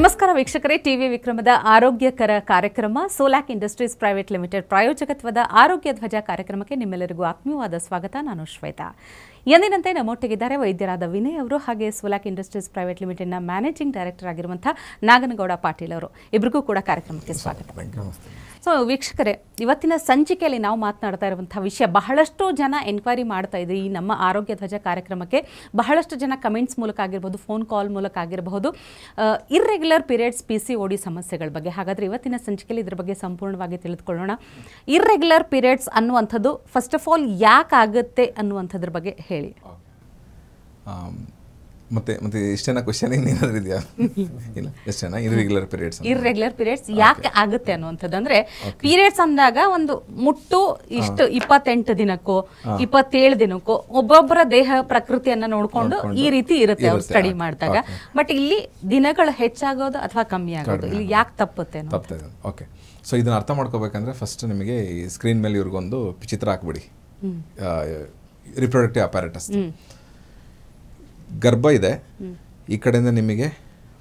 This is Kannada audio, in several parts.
ನಮಸ್ಕಾರ ವೀಕ್ಷಕರೇ, ಟಿವಿ ವಿಕ್ರಮದ ಆರೋಗ್ಯಕರ ಕಾರ್ಯಕ್ರಮ ಸೋಲಾಕ್ ಇಂಡಸ್ಟ್ರೀಸ್ ಪ್ರೈವೇಟ್ ಲಿಮಿಟೆಡ್ ಪ್ರಾಯೋಜಕತ್ವದ ಆರೋಗ್ಯ ಧ್ವಜ ಕಾರ್ಯಕ್ರಮಕ್ಕೆ ನಿಮ್ಮೆಲ್ಲರಿಗೂ ಆತ್ಮೀಯವಾದ ಸ್ವಾಗತ. ನಾನು ಶ್ವೇತಾ. ಎಂದಿನಂತೆ ನಮ್ಮೊಟ್ಟಿಗಿದ್ದಾರೆ ವೈದ್ಯರಾದ ವಿನಯ್ ಅವರು, ಹಾಗೆ ಸೋಲಾಕ್ ಇಂಡಸ್ಟ್ರೀಸ್ ಪ್ರೈವೇಟ್ ಲಿಮಿಟೆಡ್ನ ಮ್ಯಾನೇಜಿಂಗ್ ಡೈರೆಕ್ಟರ್ ಆಗಿರುವಂತಹ ನಾಗನಗೌಡ ಪಾಟೀಲ್ ಅವರು. ಇಬ್ಬರಿಗೂ ಕೂಡ ಕಾರ್ಯಕ್ರಮಕ್ಕೆ ಸ್ವಾಗತ. ಸೊ ವೀಕ್ಷಕರೇ, ಇವತ್ತಿನ ಸಂಚಿಕೆಯಲ್ಲಿ ನಾವು ಮಾತನಾಡ್ತಾ ಇರುವಂತಹ ವಿಷಯ, ಬಹಳಷ್ಟು ಜನ ಎನ್ಕ್ವೈರಿ ಮಾಡ್ತಾ ಇದ್ರಿ ಈ ನಮ್ಮ ಆರೋಗ್ಯ ಧ್ವಜ ಕಾರ್ಯಕ್ರಮಕ್ಕೆ. ಬಹಳಷ್ಟು ಜನ ಕಮೆಂಟ್ಸ್ ಮೂಲಕ ಆಗಿರ್ಬೋದು, ಫೋನ್ ಕಾಲ್ ಮೂಲಕ ಆಗಿರಬಹುದು, ಇರ್ರೆಗ್ಯುಲರ್ ಪೀರಿಯಡ್ಸ್ PCOD ಸಮಸ್ಯೆಗಳ ಬಗ್ಗೆ. ಹಾಗಾದರೆ ಇವತ್ತಿನ ಸಂಚಿಕೆಯಲ್ಲಿ ಇದ್ರ ಬಗ್ಗೆ ಸಂಪೂರ್ಣವಾಗಿ ತಿಳಿದುಕೊಳ್ಳೋಣ. ಇರ್ರೆಗ್ಯುಲರ್ ಪೀರಿಯಡ್ಸ್ ಅನ್ನುವಂಥದ್ದು ಫಸ್ಟ್ ಆಫ್ ಆಲ್ ಯಾಕೆ ಆಗುತ್ತೆ ಅನ್ನುವಂಥದ್ರ ಬಗ್ಗೆ ಹೇಳಿ. ಮತ್ತೆ ಎಷ್ಟೇನ ಕ್ವಶನ್ ಏನಾದರೂ ಇದೆಯಾ? ಇಲ್ಲ, ಎಷ್ಟೇನ ಇರ್ರೆಗ್ಯುಲರ್ ಪೀರಿಯಡ್ಸ್ ಯಾಕೆ ಆಗುತ್ತೆ ಅನ್ನುವಂಥದ್ದು. ಅಂದ್ರೆ ಪೀರಿಯಡ್ಸ್ ಅಂದಾಗ ಒಂದು ಮುಟ್ಟು ಇಷ್ಟು 28 ದಿನಕ್ಕೋ 27 ದಿನಕ್ಕೋ ಒಬ್ಬೊಬ್ಬರ ದೇಹ ಪ್ರಕೃತಿಯನ್ನ ನೋಡ್ಕೊಂಡು ಈ ರೀತಿ ಇರುತ್ತೆ ಅವ್ರು ಸ್ಟಡಿ ಮಾಡಿದಾಗ. ಬಟ್ ಇಲ್ಲಿ ದಿನಗಳು ಹೆಚ್ಚಾಗೋದು ಅಥವಾ ಕಮ್ಮಿ ಆಗೋದು, ಇಲ್ಲಿ ಯಾಕೆ ತಪ್ಪುತ್ತೆ? ಓಕೆ, ಸೊ ಇದನ್ನ ಅರ್ಥ ಮಾಡ್ಕೋಬೇಕಂದ್ರೆ ಫಸ್ಟ್ ನಿಮಗೆ ಸ್ಕ್ರೀನ್ ಮೇಲೆ ಇವ್ರಿಗೊಂದು ಚಿತ್ರ ಹಾಕ್ಬಿಡಿ. ರಿಪ್ರೊಡಕ್ಟಿವ್ ಅಪ್ಯಾರಟಸ್ ಗರ್ಭ ಇದೆ, ಈ ಕಡೆಯಿಂದ ನಿಮಗೆ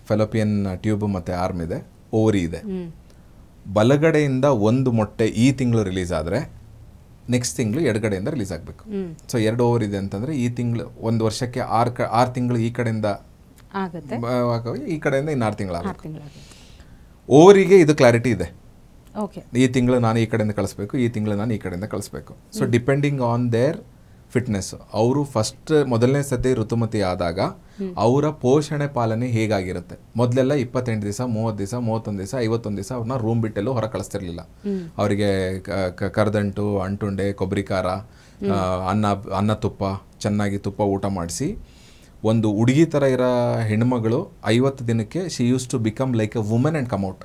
ಫೆಲೋಪಿಯನ್ ಟ್ಯೂಬ್ ಮತ್ತು ಆರ್ಮ್ ಇದೆ, ಓವರಿ ಇದೆ. ಬಲಗಡೆಯಿಂದ ಒಂದು ಮೊಟ್ಟೆ ಈ ತಿಂಗಳು ರಿಲೀಸ್ ಆದರೆ ನೆಕ್ಸ್ಟ್ ತಿಂಗಳು ಎಡಗಡೆಯಿಂದ ರಿಲೀಸ್ ಆಗಬೇಕು. ಸೊ 2 ಓವರ್ ಇದೆ ಅಂತಂದರೆ ಈ ತಿಂಗಳು ಒಂದು ವರ್ಷಕ್ಕೆ 6 ತಿಂಗಳು ಈ ಕಡೆಯಿಂದ ಈ ಕಡೆಯಿಂದ ಇನ್ನು 6 ತಿಂಗಳು ಆಗಬೇಕು. ಓವರಿಗೆ ಇದು ಕ್ಲಾರಿಟಿ ಇದೆ, ಈ ತಿಂಗಳು ನಾನು ಈ ಕಡೆಯಿಂದ ಕಳಿಸ್ಬೇಕು, ಈ ತಿಂಗಳು ನಾನು ಈ ಕಡೆಯಿಂದ ಕಳಿಸ್ಬೇಕು. So depending on there fitness, ಅವರು ಫಸ್ಟ್ ಮೊದಲನೇ ಸತಿ ಋತುಮತಿ ಆದಾಗ ಅವರ ಪೋಷಣೆ ಪಾಲನೆ ಹೇಗಾಗಿರುತ್ತೆ. ಮೊದಲೆಲ್ಲ 28 ದಿವಸ, 30 ದಿವಸ, 31 ದಿವಸ, 51 ದಿವಸ ಅವ್ರನ್ನ ರೂಮ್ ಬಿಟ್ಟೆಲ್ಲೂ ಹೊರ ಕಳಿಸ್ತಿರ್ಲಿಲ್ಲ. ಅವರಿಗೆ ಕರ್ದಂಟು, ಅಂಟುಂಡೆ, ಕೊಬ್ಬರಿ ಖಾರ, ಅನ್ನ ತುಪ್ಪ, ಚೆನ್ನಾಗಿ ತುಪ್ಪ ಊಟ ಮಾಡಿಸಿ, ಒಂದು ಹುಡುಗಿ ಥರ ಇರೋ ಹೆಣ್ಮಗಳು 50 ದಿನಕ್ಕೆ she use to become like a women and come out.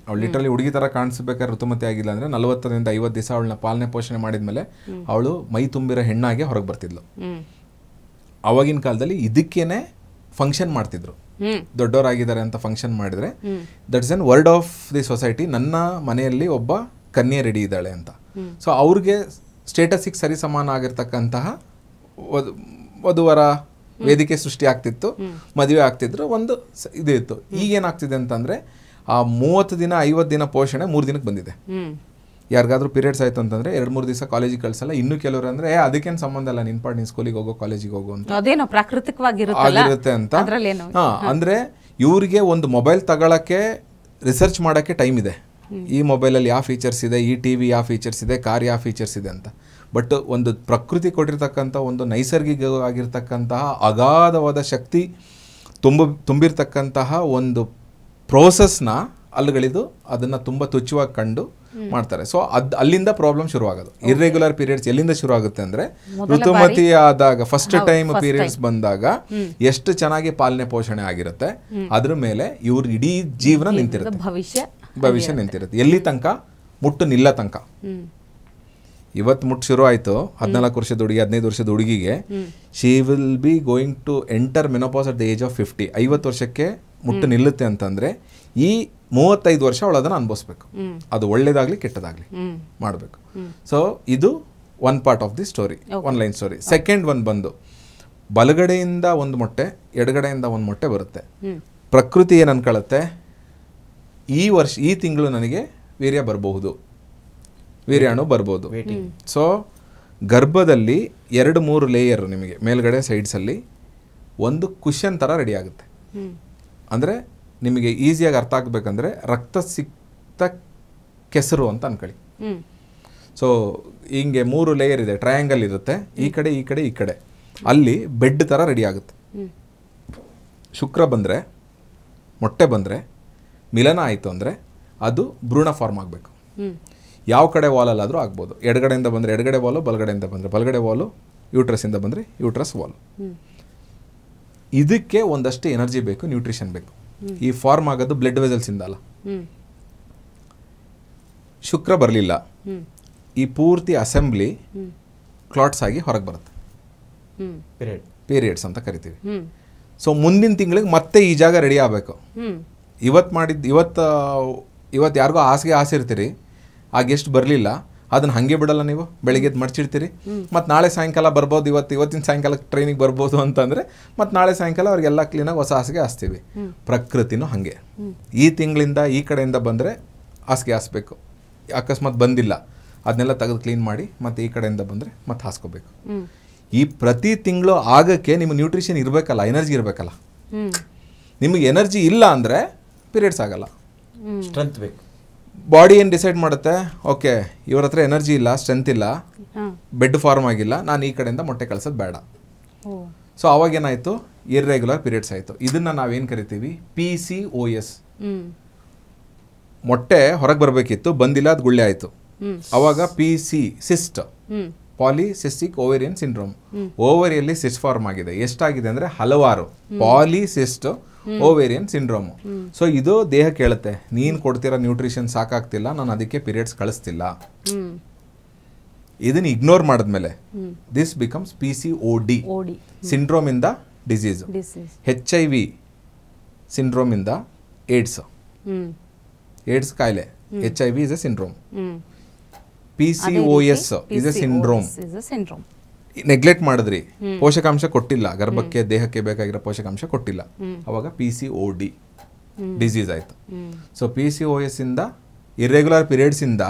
ಅವಳು ಲಿಟ್ರಲಿ ಹುಡುಗಿ ಥರ ಕಾಣಿಸ್ಬೇಕಾದ್ರೆ ಋತುಮತಿ ಆಗಿಲ್ಲ ಅಂದರೆ 40ರಿಂದ 50 ದಿವಸ ಅವಳನ್ನ ಪಾಲನೆ ಪೋಷಣೆ ಮಾಡಿದ್ಮೇಲೆ ಅವಳು ಮೈ ತುಂಬಿರೋ ಹೆಣ್ಣಾಗೆ ಹೊರಗೆ ಬರ್ತಿದ್ಲು. ಅವಾಗಿನ ಕಾಲದಲ್ಲಿ ಇದಕ್ಕೇನೆ ಫಂಕ್ಷನ್ ಮಾಡ್ತಿದ್ರು. ದೊಡ್ಡವರಾಗಿದ್ದಾರೆ ಅಂತ ಫಂಕ್ಷನ್ ಮಾಡಿದ್ರೆ that's N word of the society, ನನ್ನ ಮನೆಯಲ್ಲಿ ಒಬ್ಬ ಕನ್ಯೆ ರೆಡಿ ಇದ್ದಾಳೆ ಅಂತ. ಸೊ ಅವ್ರಿಗೆ ಸ್ಟೇಟಸ್ಸಿಗೆ ಸರಿ ಸಮಾನ ಆಗಿರ್ತಕ್ಕಂತಹ ವಧುವರ ವೇದಿಕೆ ಸೃಷ್ಟಿ ಆಗ್ತಿತ್ತು, ಮದುವೆ ಆಗ್ತಿದ್ರು, ಒಂದು ಇದು ಇತ್ತು. ಈಗೇನಾಗ್ತಿದೆ ಅಂತಂದರೆ ಆ 30 ದಿನ 50 ದಿನ ಪೋಷಣೆ 3 ದಿನಕ್ಕೆ ಬಂದಿದೆ. ಯಾರಿಗಾದ್ರೂ ಪೀರಿಯಡ್ಸ್ ಆಯ್ತು ಅಂತಂದ್ರೆ 2-3 ದಿವಸ ಕಾಲೇಜಿಗೆ ಕಳ್ಸಲ್ಲ. ಇನ್ನು ಕೆಲವರು ಅಂದ್ರೆ ಅದಕ್ಕೇನು ಸಂಬಂಧ ಇಲ್ಲ, ನಿನ್ ಪಾಡ್ ನೀನ್ ಸ್ಕೂಲಿಗೆ ಹೋಗೋ, ಕಾಲೇಜಿಗೆ ಹೋಗೋ ಅಂತ ಅದೇನೋ ಪ್ರಾಕೃತಿಕವಾಗಿರುತ್ತೆ ಅಂತ. ಅಂದ್ರೆ ಇವ್ರಿಗೆ ಒಂದು ಮೊಬೈಲ್ ತಗೊಳಕ್ಕೆ ರಿಸರ್ಚ್ ಮಾಡಕ್ಕೆ ಟೈಮ್ ಇದೆ. ಈ ಮೊಬೈಲಲ್ಲಿ ಯಾವ ಫೀಚರ್ಸ್ ಇದೆ, ಈ ಟಿವಿ ಯಾವ ಫೀಚರ್ಸ್ ಇದೆ, ಕಾರ್ ಯಾವ ಫೀಚರ್ಸ್ ಇದೆ ಅಂತ. ಬಟ್ ಒಂದು ಪ್ರಕೃತಿ ಕೊಟ್ಟಿರ್ತಕ್ಕಂಥ ಒಂದು ನೈಸರ್ಗಿಕವಾಗಿರ್ತಕ್ಕಂತಹ ಅಗಾಧವಾದ ಶಕ್ತಿ ತುಂಬಿರ್ತಕ್ಕಂತಹ ಒಂದು ಪ್ರೋಸೆಸ್ನ ಅಲ್ಲುಗಳಿದು ಅದನ್ನು ತುಂಬ ತುಚ್ಛವಾಗಿ ಕಂಡು ಮಾಡ್ತಾರೆ. ಸೊ ಅಲ್ಲಿಂದ ಪ್ರಾಬ್ಲಮ್ ಶುರುವಾಗೋದು. ಇರ್ರೆಗ್ಯುಲರ್ ಪೀರಿಯಡ್ಸ್ ಎಲ್ಲಿಂದ ಶುರು ಆಗುತ್ತೆ ಅಂದರೆ ಋತುಮತಿ ಆದಾಗ, ಫಸ್ಟ್ ಟೈಮ್ ಪೀರಿಯಡ್ಸ್ ಬಂದಾಗ ಎಷ್ಟು ಚೆನ್ನಾಗಿ ಪಾಲನೆ ಪೋಷಣೆ ಆಗಿರುತ್ತೆ, ಅದ್ರ ಮೇಲೆ ಇವ್ರ ಇಡೀ ಜೀವನ ನಿಂತಿರುತ್ತೆ, ಭವಿಷ್ಯ ನಿಂತಿರುತ್ತೆ. ಎಲ್ಲಿ ತನಕ? ಮುಟ್ಟು ನಿಲ್ಲ ತನಕ. ಇವತ್ತು ಮುಟ್ಟು ಶುರು ಆಯಿತು, 14 ವರ್ಷದ ಹುಡುಗಿ, 15 ವರ್ಷದ ಹುಡುಗಿಗೆ, she will be going to enter menopause at the age of 50. 50 ವರ್ಷಕ್ಕೆ ಮುಟ್ಟು ನಿಲ್ಲುತ್ತೆ ಅಂತಂದರೆ ಈ 35 ವರ್ಷ ಅವಳು ಅದನ್ನು ಅನುಭವಿಸ್ಬೇಕು. ಅದು ಒಳ್ಳೇದಾಗಲಿ ಕೆಟ್ಟದಾಗಲಿ ಮಾಡಬೇಕು. ಸೊ ಇದು one part of the story, one line story. Second one ಬಂದು ಬಲಗಡೆಯಿಂದ ಒಂದು ಮೊಟ್ಟೆ, ಎಡಗಡೆಯಿಂದ ಒಂದು ಮೊಟ್ಟೆ ಬರುತ್ತೆ. ಪ್ರಕೃತಿ ಏನು ಅನ್ಕೊಳ್ಳುತ್ತೆ, ಈ ತಿಂಗಳು ನನಗೆ ವೀರ್ಯ ಬರಬಹುದು, ವೀರ್ಯಾಣು ಬರ್ಬೋದು. ಸೊ ಗರ್ಭದಲ್ಲಿ 2-3 ಲೇಯರ್ ನಿಮಗೆ ಮೇಲ್ಗಡೆ ಸೈಡ್ಸಲ್ಲಿ ಒಂದು ಕುಷನ್ ಥರ ರೆಡಿ ಆಗುತ್ತೆ. ಅಂದರೆ ನಿಮಗೆ ಈಸಿಯಾಗಿ ಅರ್ಥ ಆಗಬೇಕಂದ್ರೆ ರಕ್ತ ಸಿಕ್ತ ಕೆಸರು ಅಂತ ಅನ್ಕೊಳ್ಳಿ. ಸೊ ಹಿಂಗೆ 3 ಲೇಯರ್ ಇದೆ, ಟ್ರಯಾಂಗಲ್ ಇರುತ್ತೆ, ಈ ಕಡೆ ಈ ಕಡೆ ಈ ಕಡೆ. ಅಲ್ಲಿ ಬೆಡ್ ಥರ ರೆಡಿ ಆಗುತ್ತೆ. ಶುಕ್ರ ಬಂದರೆ, ಮೊಟ್ಟೆ ಬಂದರೆ, ಮಿಲನ ಆಯಿತು ಅಂದರೆ ಅದು ಭ್ರೂಣ ಫಾರ್ಮ್ ಆಗಬೇಕು. ಯಾವ ಕಡೆ ವಾಲಲ್ಲಾದರೂ ಆಗ್ಬೋದು. ಎಡಗಡೆಯಿಂದ ಬಂದರೆ ಎಡಗಡೆ ವಾಲು, ಬಲಗಡೆಯಿಂದ ಬಂದರೆ ಬಲಗಡೆ ವಾಲು, ಯೂಟ್ರಸ್ಸಿಂದ ಬಂದರೆ ಯೂಟ್ರಸ್ ವಾಲು. ಇದಕ್ಕೆ ಒಂದಷ್ಟು ಎನರ್ಜಿ ಬೇಕು, ನ್ಯೂಟ್ರಿಷನ್ ಬೇಕು. ಈ ಫಾರ್ಮ್ ಆಗೋದು ಬ್ಲಡ್ ವೆಸಲ್ಸಿಂದ ಅಲ್ಲ. ಶುಕ್ರ ಬರಲಿಲ್ಲ, ಈ ಪೂರ್ತಿ ಅಸೆಂಬ್ಲಿ ಕ್ಲಾಟ್ಸ್ ಆಗಿ ಹೊರಗೆ ಬರುತ್ತೆ, ಪೀರಿಯಡ್ಸ್ ಅಂತ ಕರಿತೀವಿ. ಸೊ ಮುಂದಿನ ತಿಂಗಳಿಗೆ ಮತ್ತೆ ಈ ಜಾಗ ರೆಡಿ ಆಗಬೇಕು. ಇವತ್ತು ಯಾರಿಗೋ ಆಸೆ ಇರ್ತೀರಿ, ಆ ಗೆಸ್ಟ್ ಬರಲಿಲ್ಲ, ಅದನ್ನ ಹಾಗೆ ಬಿಡಲ್ಲ ನೀವು, ಬೆಳಿಗ್ಗೆ ಮಡ್ಚಿಡ್ತೀರಿ, ಮತ್ತು ನಾಳೆ ಸಾಯಂಕಾಲ ಬರ್ಬೋದು, ಇವತ್ತಿನ ಸಾಯಂಕಾಲ ಟ್ರೈನಿಗೆ ಬರ್ಬೋದು ಅಂತಂದರೆ ಮತ್ತು ನಾಳೆ ಸಾಯಂಕಾಲ ಅವ್ರಿಗೆಲ್ಲ ಕ್ಲೀನಾಗಿ ಹೊಸ ಹಾಸಿಗೆ ಹಾಸ್ತೀವಿ. ಪ್ರಕೃತಿನೂ ಹಾಗೆ, ಈ ತಿಂಗಳಿಂದ ಈ ಕಡೆಯಿಂದ ಬಂದರೆ ಹಾಸಿಗೆ ಹಾಸ್ಬೇಕು, ಅಕಸ್ಮಾತ್ ಬಂದಿಲ್ಲ ಅದನ್ನೆಲ್ಲ ತೆಗೆದು ಕ್ಲೀನ್ ಮಾಡಿ ಮತ್ತು ಈ ಕಡೆಯಿಂದ ಬಂದರೆ ಮತ್ತೆ ಹಾಸ್ಕೋಬೇಕು. ಈ ಪ್ರತಿ ತಿಂಗಳು ಆಗೋಕ್ಕೆ ನಿಮ್ಮ ನ್ಯೂಟ್ರಿಷನ್ ಇರಬೇಕಲ್ಲ, ಎನರ್ಜಿ ಇರಬೇಕಲ್ಲ. ನಿಮಗೆ ಎನರ್ಜಿ ಇಲ್ಲ ಅಂದರೆ ಪೀರಿಯಡ್ಸ್ ಆಗಲ್ಲ, ಸ್ಟ್ರೆಂತ್ ಬೇಕು. ಬಾಡಿ ಏನು ಡಿಸೈಡ್ ಮಾಡುತ್ತೆ, ಓಕೆ ಇವ್ರ ಹತ್ರ ಎನರ್ಜಿ ಇಲ್ಲ, ಸ್ಟ್ರೆಂತ್ ಇಲ್ಲ, ಬೆಡ್ ಫಾರ್ಮ್ ಆಗಿಲ್ಲ, ನಾನು ಈ ಕಡೆಯಿಂದ ಮೊಟ್ಟೆ ಕಳ್ಸೋದು ಬೇಡ. ಸೊ ಅವಾಗೇನಾಯಿತು, ಇರ್ರೆಗ್ಯುಲರ್ ಪೀರಿಯಡ್ಸ್ ಆಯಿತು. ಇದನ್ನು ನಾವೇನು ಕರಿತೀವಿ, PCOS. ಮೊಟ್ಟೆ ಹೊರಗೆ ಬರಬೇಕಿತ್ತು, ಬಂದಿಲ್ಲ, ಅದು ಗುಳ್ಳೆ ಆಯಿತು. ಅವಾಗ ಸಿಸ್ಟ್, ಪಾಲಿಸಿಸ್ಟಿಕ್ ಓವೇರಿಯನ್ ಸಿಂಡ್ರೋಮ್. ಓವರಿಯಲ್ಲಿ ಸಿಸ್ಟ್ ಫಾರ್ಮ್ ಆಗಿದೆ. ಎಷ್ಟಾಗಿದೆ ಅಂದರೆ ಹಲವಾರು, ಪಾಲಿಸಿಸ್ಟ್ ಓವೇರಿಯನ್ ಸಿಂಡ್ರೋಮ್. ಸೊ ಇದು ದೇಹ ಕೇಳುತ್ತೆ, ನೀನು ಕೊಡ್ತಿರೋ ನ್ಯೂಟ್ರಿಷನ್ ಸಾಕಾಗ್ತಿಲ್ಲ, ನಾನು ಅದಕ್ಕೆ ಪೀರಿಯಡ್ಸ್ ಕಳಿಸ್ತಿಲ್ಲ. ಇದನ್ನ ಇಗ್ನೋರ್ ಮಾಡಿದ್ಮೇಲೆ ದಿಸ್ ಬಿಕಮ್ಸ್ PCOD, ಸಿಂಡ್ರೋಮ್ ಇಂದ ಡಿಸೀಸ್. HIV ಸಿಂಡ್ರೋಮ್ ಇಂದ ಏಡ್ಸ್ ಕಾಯಿಲೆ. HIV is A syndrome. PCOS is A syndrome. Neglect ಮಾಡಿದ್ರಿ, ಪೋಷಕಾಂಶ ಕೊಟ್ಟಿಲ್ಲ, ಗರ್ಭಕ್ಕೆ ದೇಹಕ್ಕೆ ಬೇಕಾಗಿರೋ ಪೋಷಕಾಂಶ ಕೊಟ್ಟಿಲ್ಲ, ಅವಾಗ PCOD ಡಿಸೀಸ್ ಆಯಿತು. ಸೊ PCOS ಇಂದ ಇರ್ರೆಗ್ಯುಲರ್ ಪೀರಿಯಡ್ಸ್ ಇಂದ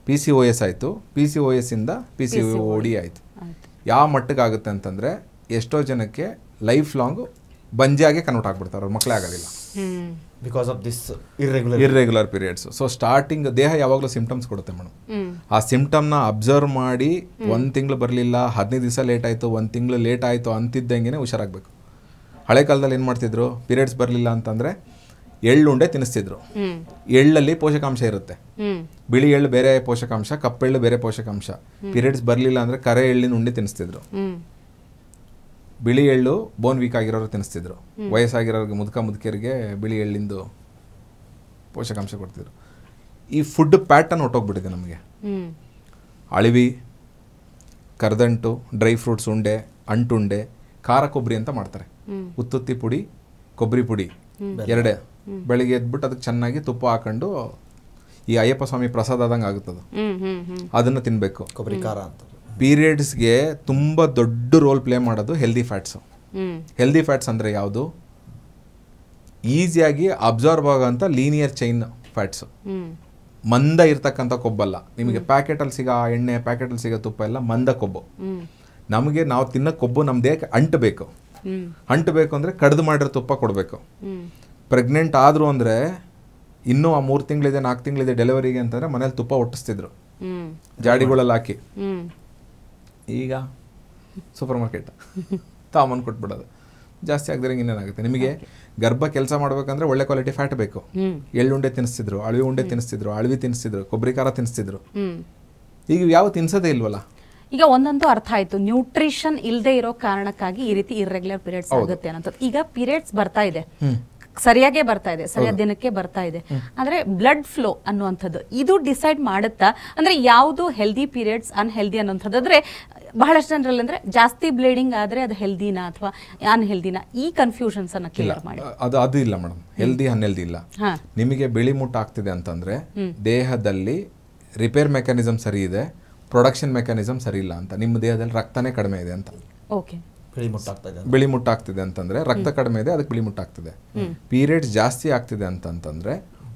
PCOS ಆಯಿತು, PCOS ಇಂದ PCOD ಆಯಿತು. ಯಾವ ಮಟ್ಟಿಗೆ ಆಗುತ್ತೆ ಅಂತಂದರೆ ಎಷ್ಟೋ ಜನಕ್ಕೆ ಲೈಫ್ ಲಾಂಗ್ ಬಂಜಾಗೆ ಕನ್ವರ್ಟ್ ಆಗ್ಬಿಡ್ತಾರೆ, ಅವ್ರ ಮಕ್ಕಳೇ ಆಗೋದಿಲ್ಲ because of this irregular periods. So starting ದೇಹ ಯಾವಾಗಲೂ ಸಿಂಪ್ಟಮ್ಸ್ ಕೊಡುತ್ತೆ ಮೇಡಮ್. ಆ ಸಿಂಪ್ಟಮ್ನ ಅಬ್ಸರ್ವ್ ಮಾಡಿ 1 ತಿಂಗಳು ಬರಲಿಲ್ಲ, 15 ದಿವಸ ಲೇಟ್ ಆಯಿತು, 1 ತಿಂಗಳು ಲೇಟ್ ಆಯಿತು ಅಂತಿದ್ದಂಗೆ ಹುಷಾರಾಗಬೇಕು. ಹಳೆ ಕಾಲದಲ್ಲಿ ಏನು ಮಾಡ್ತಿದ್ರು, ಪೀರಿಯಡ್ಸ್ ಬರಲಿಲ್ಲ ಅಂತಂದರೆ ಎಳ್ಳುಂಡೆ ತಿನ್ನಿಸ್ತಿದ್ರು. ಎಳ್ಳಲ್ಲಿ ಪೋಷಕಾಂಶ ಇರುತ್ತೆ, ಬಿಳಿ ಎಳ್ಳು ಬೇರೆ ಪೋಷಕಾಂಶ, ಕಪ್ಪೆಳ್ಳು ಬೇರೆ ಪೋಷಕಾಂಶ. ಪೀರಿಯಡ್ಸ್ ಬರಲಿಲ್ಲ ಅಂದರೆ ಕರೆ ಎಳ್ಳಿನ ಉಂಡೆ ತಿನ್ನಿಸ್ತಿದ್ರು. ಬಿಳಿ ಎಳ್ಳು ಬೋನ್ ವೀಕ್ ಆಗಿರೋರು ತಿನ್ನಿಸ್ತಿದ್ರು, ವಯಸ್ಸಾಗಿರೋರಿಗೆ ಮುದುಕಿಯರಿಗೆ ಬಿಳಿ ಎಳ್ಳಿಂದು ಪೋಷಕಾಂಶ ಕೊಡ್ತಿದ್ರು. ಈ ಫುಡ್ ಪ್ಯಾಟರ್ನ್ ಹೊಟ್ಟೋಗ್ಬಿಟ್ಟಿದೆ ನಮಗೆ. ಅಳಿವಿ, ಕರ್ದಂಟು, ಡ್ರೈ ಫ್ರೂಟ್ಸ್ ಉಂಡೆ, ಅಂಟುಂಡೆ, ಖಾರ ಕೊಬ್ಬರಿ ಅಂತ ಮಾಡ್ತಾರೆ. ಉತ್ತುತ್ತಿ ಪುಡಿ, ಕೊಬ್ಬರಿ ಪುಡಿ ಎರಡೇ. ಬೆಳಿಗ್ಗೆ ಎದ್ಬಿಟ್ಟು ಅದಕ್ಕೆ ಚೆನ್ನಾಗಿ ತುಪ್ಪ ಹಾಕೊಂಡು ಈ ಅಯ್ಯಪ್ಪ ಸ್ವಾಮಿ ಪ್ರಸಾದ ಆದಂಗೆ ಆಗುತ್ತದು, ಅದನ್ನು ತಿನ್ನಬೇಕು. ಕೊಬ್ಬರಿ ಖಾರ ಅಂತ. ಪೀರಿಯಡ್ಸ್ಗೆ ತುಂಬ ದೊಡ್ಡ ರೋಲ್ ಪ್ಲೇ ಮಾಡೋದು ಹೆಲ್ದಿ ಫ್ಯಾಟ್ಸು. ಹೆಲ್ದಿ ಫ್ಯಾಟ್ಸ್ ಅಂದರೆ ಯಾವುದು, ಈಸಿಯಾಗಿ ಅಬ್ಸಾರ್ಬ್ ಆಗೋಂಥ ಲೀನಿಯರ್ ಚೈನ್ ಫ್ಯಾಟ್ಸು, ಮಂದ ಇರ್ತಕ್ಕಂಥ ಕೊಬ್ಬಲ್ಲ. ನಿಮಗೆ ಪ್ಯಾಕೆಟಲ್ಲಿ ಸಿಗೋ ಎಣ್ಣೆ, ಪ್ಯಾಕೆಟಲ್ಲಿ ಸಿಗೋ ತುಪ್ಪ ಎಲ್ಲ ಮಂದ ಕೊಬ್ಬು. ನಮಗೆ ನಾವು ತಿನ್ನೋ ಕೊಬ್ಬು ನಮ್ಮ ದೇಹಕ್ಕೆ ಅಂಟಬೇಕು. ಅಂಟಬೇಕು ಅಂದರೆ ಕಡ್ದು ಮಾಡಿರೋ ತುಪ್ಪ ಕೊಡಬೇಕು. ಪ್ರೆಗ್ನೆಂಟ್ ಆದರು ಅಂದರೆ ಇನ್ನೂ ಆ 3 ತಿಂಗಳಿದೆ 4 ತಿಂಗಳಿದೆ ಡೆಲಿವರಿಗೆ ಅಂತಂದರೆ ಮನೇಲಿ ತುಪ್ಪ ಒಟ್ಟಿಸ್ತಿದ್ರು ಜಾಡಿಗಳಲ್ಲಿ ಹಾಕಿ. ಈಗ ಸೂಪರ್ ಮಾರ್ಕೆಟ್ ತಾಮನ್ ಕೊಟ್ಬಿಡೋದು. ಜಾಸ್ತಿ ಆಗದಿರೋ ಇನ್ನೇನಾಗುತ್ತೆ. ನಿಮಗೆ ಗರ್ಭ ಕೆಲಸ ಮಾಡ್ಬೇಕಂದ್ರೆ ಒಳ್ಳೆ ಕ್ವಾಲಿಟಿ ಫ್ಯಾಟ್ ಬೇಕು. ಎಳ್ಳುಂಡೆ ತಿನ್ನಿಸ್ತಿದ್ರು, ಅಳವಿ ಉಂಡೆ ತಿನ್ನಿಸ್ತಿದ್ರು, ಅಳವಿ ತಿನ್ನಿಸ್ತಿದ್ರು, ಕೊಬ್ಬರಿ ಖಾರ ತಿನ್ನಿಸ್ತಿದ್ರು. ಈಗ ಯಾವ ತಿನ್ಸೋದೇ ಇಲ್ವಲ್ಲ. ಈಗ ಒಂದಂತೂ ಅರ್ಥ ಆಯ್ತು, ನ್ಯೂಟ್ರಿಷನ್ ಇಲ್ಲದೆ ಇರೋ ಕಾರಣಕ್ಕಾಗಿ ಈ ರೀತಿ ಇರ್ರೆಗ್ಯುಲರ್ ಪೀರಿಯಡ್ಸ್ ಆಗುತ್ತೆ ಅನ್ನೋದು. ಈಗ ಪೀರಿಯಡ್ಸ್ ಬರ್ತಾ ಇದೆ, ಸರಿಯಾಗೇ ಬರ್ತಾ ಇದೆ, ಸರಿಯಾದ ದಿನಕ್ಕೆ ಬರ್ತಾ ಇದೆ, ಅಂದ್ರೆ ಬ್ಲಡ್ ಫ್ಲೋ ಅನ್ನುವಂಥದ್ದು ಇದು ಡಿಸೈಡ್ ಮಾಡುತ್ತಾ, ಅಂದ್ರೆ ಯಾವುದು ಹೆಲ್ದಿ ಪೀರಿಯಡ್ಸ್ ಅನ್ಹೆಲ್ದಿ ಅನ್ನೋಂಥದ್ದು. ಅಂದ್ರೆ ಬಹಳಷ್ಟು ಜನರಲ್ಲಿ ಅಂದ್ರೆ ಜಾಸ್ತಿ ಬ್ಲೀಡಿಂಗ್ ಆದ್ರೆ ಅದು ಹೆಲ್ದಿನಾ ಅಥವಾ ಅನ್ಹೆಲ್ದಿನಾ, ಈ ಕನ್ಫ್ಯೂಷನ್ಸ್ ಅನ್ನ ಕ್ಲಿಯರ್ ಮಾಡಿ. ಅದು ಇಲ್ಲ ಮೇಡಮ್, ಹೆಲ್ದಿ ಅನ್ಹೆಲ್ದಿ ಇಲ್ಲ. ನಿಮಗೆ ಬಿಳಿ ಮುಟ್ಟು ಆಗ್ತಿದೆ ಅಂತಂದ್ರೆ ದೇಹದಲ್ಲಿ ರಿಪೇರ್ ಮೆಕ್ಯಾನಿಸಮ್ ಸರಿ ಇದೆ, ಪ್ರೊಡಕ್ಷನ್ ಮೆಕ್ಯಾನಿಸಮ್ ಸರಿ ಇಲ್ಲ ಅಂತ. ನಿಮ್ಮ ದೇಹದಲ್ಲಿ ರಕ್ತನೇ ಕಡಿಮೆ ಇದೆ ಅಂತ. ಓಕೆ, ಬಿಳಿ ಮುಟ್ಟಾಗ್ತಿದೆ ಅಂತಂದ್ರೆ ರಕ್ತ ಕಡಿಮೆ ಇದೆ, ಅದಕ್ಕೆ ಬಿಳಿ ಮುಟ್ಟಾಗ್ತಿದೆ. ಪೀರಿಯಡ್ಸ್ ಜಾಸ್ತಿ ಆಗ್ತಿದೆ ಅಂತಂದ್ರೆ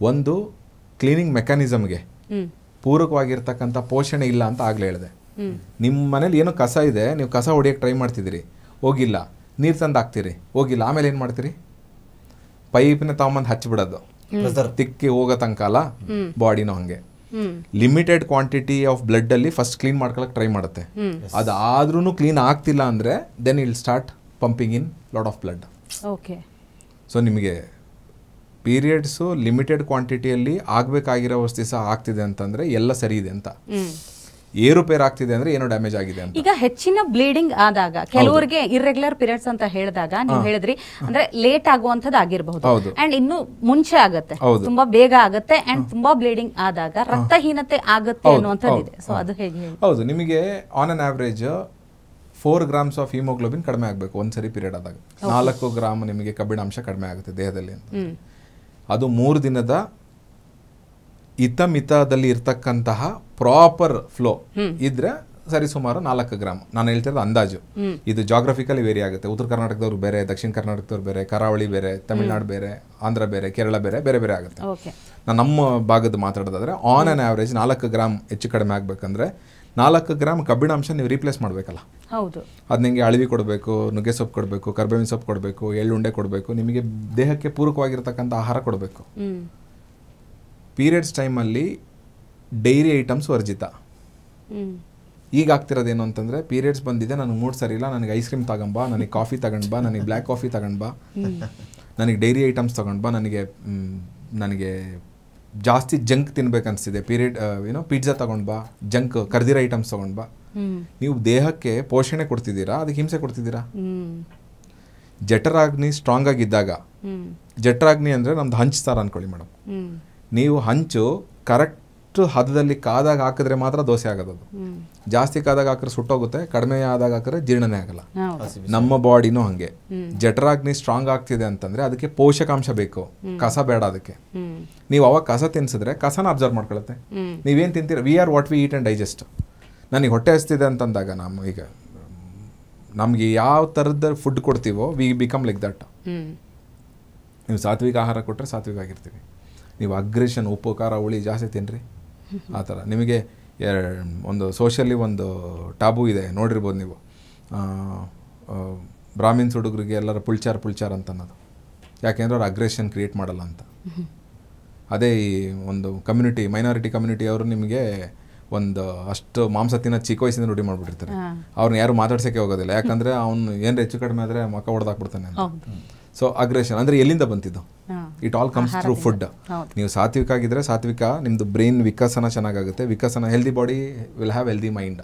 ಒಂದು ಕ್ಲೀನಿಂಗ್ ಮೆಕ್ಯಾನಿಸಮ್ಗೆ ಪೂರಕವಾಗಿರ್ತಕ್ಕಂಥ ಪೋಷಣೆ ಇಲ್ಲ ಅಂತ ಆಗ್ಲೇ ಹೇಳಿದೆ. ನಿಮ್ಮ ಮನೇಲಿ ಏನೋ ಕಸ ಇದೆ, ನೀವು ಕಸ ಹೊಡಿಯಕ್ಕೆ ಟ್ರೈ ಮಾಡ್ತಿದ್ದೀರಿ, ಹೋಗಿಲ್ಲ, ನೀರು ತಂದು ಹಾಕ್ತೀರಿ, ಹೋಗಿಲ್ಲ, ಆಮೇಲೆ ಏನು ಮಾಡ್ತೀರಿ, ಪೈಪ್ನ ತಗೊಂಬಂದು ಹಚ್ಚಿಬಿಡೋದು, ತಿಕ್ಕಿ ಹೋಗೋ ತನಕಲ್ಲ ಬಾಡಿನೂ ಹಂಗೆ. ಲಿಮಿಟೆಡ್ ಕ್ವಾಂಟಿಟಿ ಆಫ್ ಬ್ಲಡ್ ಅಲ್ಲಿ ಫಸ್ಟ್ ಕ್ಲೀನ್ ಮಾಡ್ಕೊಳಕ್ಕೆ ಟ್ರೈ ಮಾಡುತ್ತೆ. ಅದಾದ್ರೂ ಕ್ಲೀನ್ ಆಗ್ತಿಲ್ಲ ಅಂದ್ರೆ ದೆನ್ ಇಲ್ start pumping in lot of blood. Okay, so ನಿಮಗೆ ಪೀರಿಯಡ್ಸು ಲಿಮಿಟೆಡ್ ಕ್ವಾಂಟಿಟಿಯಲ್ಲಿ ಆಗಬೇಕಾಗಿರೋ ದಿವಸ ಆಗ್ತಿದೆ ಅಂತಂದ್ರೆ ಎಲ್ಲ ಸರಿ ಇದೆ ಅಂತ. ಏರುಪೇರು ಆಗ್ತಿದೆ ಅಂದ್ರೆ ಏನೋ ಡ್ಯಾಮೇಜ್ ಆಗಿದೆ ಅಂತ. ಈಗ ಹೆಚ್ಚಿನ ಬ್ಲೀಡಿಂಗ್ ಆದಾಗ ಕೆಲವರಿಗೆ ಇರ್ರೆಗ್ಯುಲರ್ ಪೀರಿಯಡ್ಸ್ ಅಂತ ಹೇಳಿದಾಗ ನೀವು ಹೇಳಿದ್ರಿ ಅಂದ್ರೆ ಲೇಟ್ ಆಗುವಂತದ್ದು ಆಗಿರಬಹುದು, ಅಂಡ್ ಇನ್ನು ಮುಂಚೆ ಆಗತ್ತೆ, ತುಂಬಾ ಬೇಗ ಆಗತ್ತೆ, ಅಂಡ್ ತುಂಬಾ ಬ್ಲೀಡಿಂಗ್ ಆದಾಗ ರಕ್ತಹೀನತೆ ಆಗತ್ತೆ ಅನ್ನುವಂಥದ್ದು ಇದೆ. ಸೊ ಅದು ಹೇಗೆ? ಹೌದು, ನಿಮಗೆ on an average 4 grams of haemoglobin ಕಡಿಮೆ ಆಗಬೇಕು ಒಂದ್ಸರಿ ಪೀರಿಯಡ್ ಆದಾಗ. 4 ಗ್ರಾಮ್ ನಿಮಗೆ ಕಬ್ಬಿಣಾಂಶ ಕಡಿಮೆ ಆಗುತ್ತೆ ದೇಹದಲ್ಲಿ ಅಂತ. ಅದು 3 ದಿನದ ಹಿತಮಿತದಲ್ಲಿ ಇರ್ತಕ್ಕಂತಹ ಪ್ರಾಪರ್ ಫ್ಲೋ ಇದ್ರೆ ಸರಿಸುಮಾರು 4 ಗ್ರಾಮ್. ನಾನು ಹೇಳ್ತಿರೋದು ಅಂದಾಜು. ಇದು ಜಾಗ್ರಫಿಕಲಿ ವೇರಿ ಆಗುತ್ತೆ. ಉತ್ತರ ಕರ್ನಾಟಕದವ್ರು ಬೇರೆ, ದಕ್ಷಿಣ ಕರ್ನಾಟಕದವ್ರು ಬೇರೆ, ಕರಾವಳಿ ಬೇರೆ, ತಮಿಳ್ನಾಡು ಬೇರೆ, ಆಂಧ್ರ ಬೇರೆ, ಕೇರಳ ಬೇರೆ, ಬೇರೆ ಬೇರೆ ಆಗುತ್ತೆ. ನಾನು ನಮ್ಮ ಭಾಗದ ಮಾತಾಡೋದಾದ್ರೆ ಆನ್ ಆನ್ ಆವ್ರೇಜ್ 4 ಗ್ರಾಮ್ ಹೆಚ್ಚು ಕಡಿಮೆ ಆಗ್ಬೇಕಂದ್ರೆ 4 ಗ್ರಾಮ್ ಕಬ್ಬಿಣಾಂಶ ನೀವು ರೀಪ್ಲೇಸ್ ಮಾಡಬೇಕಲ್ಲ. ಹೌದು. ಅದು ನಿಮಗೆ ಅಳವಿ ಕೊಡಬೇಕು, ನುಗ್ಗೆ ಸೊಪ್ಪು ಕೊಡಬೇಕು, ಕರ್ಬೇವಿನ ಸೊಪ್ಪು ಕೊಡಬೇಕು, ಎಳ್ಳುಂಡೆ ಕೊಡಬೇಕು, ನಿಮಗೆ ದೇಹಕ್ಕೆ ಪೂರಕವಾಗಿರ್ತಕ್ಕಂಥ ಆಹಾರ ಕೊಡಬೇಕು. ಪೀರಿಯಡ್ಸ್ ಟೈಮಲ್ಲಿ ಡೈರಿ ಐಟಮ್ಸ್ ವರ್ಜಿತ. ಈಗ ಆಗ್ತಿರೋದೇನು ಅಂತಂದರೆ, ಪೀರಿಯಡ್ಸ್ ಬಂದಿದೆ, ನನಗೆ ಮೂಡ್ ಸರಿ ಇಲ್ಲ, ನನಗೆ ಐಸ್ ಕ್ರೀಮ್ ತಗೊಂಬಾ, ನನಗೆ ಕಾಫಿ ತಗೊಂಡ್ಬಾ, ನನಗೆ ಬ್ಲ್ಯಾಕ್ ಕಾಫಿ ತಗೊಂಡ್ಬಾ, ನನಗೆ ಡೈರಿ ಐಟಮ್ಸ್ ತಗೊಂಡ್ಬಾ, ನನಗೆ ಜಾಸ್ತಿ ಜಂಕ್ ತಿನ್ಬೇಕನ್ನಿಸ್ತಿದೆ, ಪಿಜ್ಜಾ ತಗೊಂಡ್ಬಾ, ಜಂಕ್ ಕರ್ದಿರೋ ಐಟಮ್ಸ್ ತಗೊಂಡ್ಬಾ. ನೀವು ದೇಹಕ್ಕೆ ಪೋಷಣೆ ಕೊಡ್ತಿದ್ದೀರಾ, ಅದಕ್ಕೆ ಹಿಂಸೆ ಕೊಡ್ತಿದ್ದೀರಾ. ಜಠರಾಗ್ನಿ ಸ್ಟ್ರಾಂಗ್ ಆಗಿದ್ದಾಗ, ಜಠರಾಗ್ನಿ ಅಂದರೆ ನಮ್ದು ಹಂಚು ಸಾರು ಅನ್ಕೊಳ್ಳಿ ಮೇಡಮ್. ನೀವು ಹಂಚು ಕರೆಕ್ಟ್ ಹದದಲ್ಲಿ ಕಾದಾಗ ಹಾಕಿದ್ರೆ ಮಾತ್ರ ದೋಸೆ ಆಗೋದು. ಜಾಸ್ತಿ ಕಾದಾಗ ಹಾಕಿದ್ರೆ ಸುಟ್ಟೋಗುತ್ತೆ, ಕಡಿಮೆ ಆದಾಗ ಹಾಕಿದ್ರೆ ಜೀರ್ಣನೇ ಆಗಲ್ಲ. ನಮ್ಮ ಬಾಡಿನೂ ಹಂಗೆ. ಜಠರಾಗ್ನಿ ಸ್ಟ್ರಾಂಗ್ ಆಗ್ತಿದೆ ಅಂತಂದ್ರೆ ಅದಕ್ಕೆ ಪೋಷಕಾಂಶ ಬೇಕು, ಕಸ ಬೇಡ ಅದಕ್ಕೆ. ನೀವು ಅವಾಗ ಕಸ ತಿನ್ಸಿದ್ರೆ ಕಸನ ಅಬ್ಸರ್ವ್ ಮಾಡ್ಕೊಳುತ್ತೆ. ನೀವೇನು ತಿಂತೀರ, we are what we eat and digest. ನನಗೆ ಹೊಟ್ಟೆ ಹಸ್ತಿದೆ ಅಂತಂದಾಗ ನಮಗೆ ಯಾವ ಥರದ ಫುಡ್ ಕೊಡ್ತೀವೋ ವಿ ಬಿಕಮ್ ಲೈಕ್ ದಟ್. ನೀವು ಸಾತ್ವಿಕ ಆಹಾರ ಕೊಟ್ಟರೆ ಸಾತ್ವಿಕ ಆಗಿರ್ತೀವಿ. ನೀವು ಅಗ್ರೆಷನ್, ಉಪ್ಪು ಖಾರ ಹುಳಿ ಜಾಸ್ತಿ ತಿನ್ನಿರಿ, ಆ ಥರ. ನಿಮಗೆ ಒಂದು ಸೋಷಿಯಲಿ ಒಂದು ಟಾಬು ಇದೆ, ನೋಡಿರ್ಬೋದು ನೀವು. ಬ್ರಾಹ್ಮಿನ್ಸ್ ಹುಡುಗರಿಗೆ ಎಲ್ಲರ ಪುಲ್ಚಾರ್ ಅಂತ ಅನ್ನೋದು. ಯಾಕೆಂದ್ರೆ ಅವ್ರು ಅಗ್ರೆಷನ್ ಕ್ರಿಯೇಟ್ ಮಾಡಲ್ಲ ಅಂತ. ಅದೇ ಈ ಒಂದು ಕಮ್ಯುನಿಟಿ, ಮೈನಾರಿಟಿ ಕಮ್ಯುನಿಟಿ ಅವರು ನಿಮಗೆ ಒಂದು ಅಷ್ಟು ಮಾಂಸ ತಿನ್ನೋದು ಚಿಕ್ಕ ವಯಸ್ಸಿಂದ ರೂಢಿ ಮಾಡಿಬಿಟ್ಟಿರ್ತಾರೆ. ಅವ್ರನ್ನ ಯಾರು ಮಾತಾಡ್ಸೋಕ್ಕೆ ಹೋಗೋದಿಲ್ಲ, ಯಾಕಂದರೆ ಅವ್ನು ಏನು ಹೆಚ್ಚು ಕಡಿಮೆ ಆದರೆ ಮಕ್ಕ ಹೊಡೆದಾಕ್ಬಿಡ್ತಾನೆ ಅಂತ. ಸೊ ಅಗ್ರೆಷನ್ ಅಂದರೆ ಎಲ್ಲಿಂದ ಬಂತಿದ್ದು? It all comes through food. ನೀವು ಸಾತ್ವಿಕ ಆಗಿದ್ರೆ ಸಾತ್ವಿಕ, ನಿಮ್ಮದು ಬ್ರೈನ್ ವಿಕಸನ ಚೆನ್ನಾಗಾಗುತ್ತೆ. ವಿಕಸನ, healthy body will have healthy mind.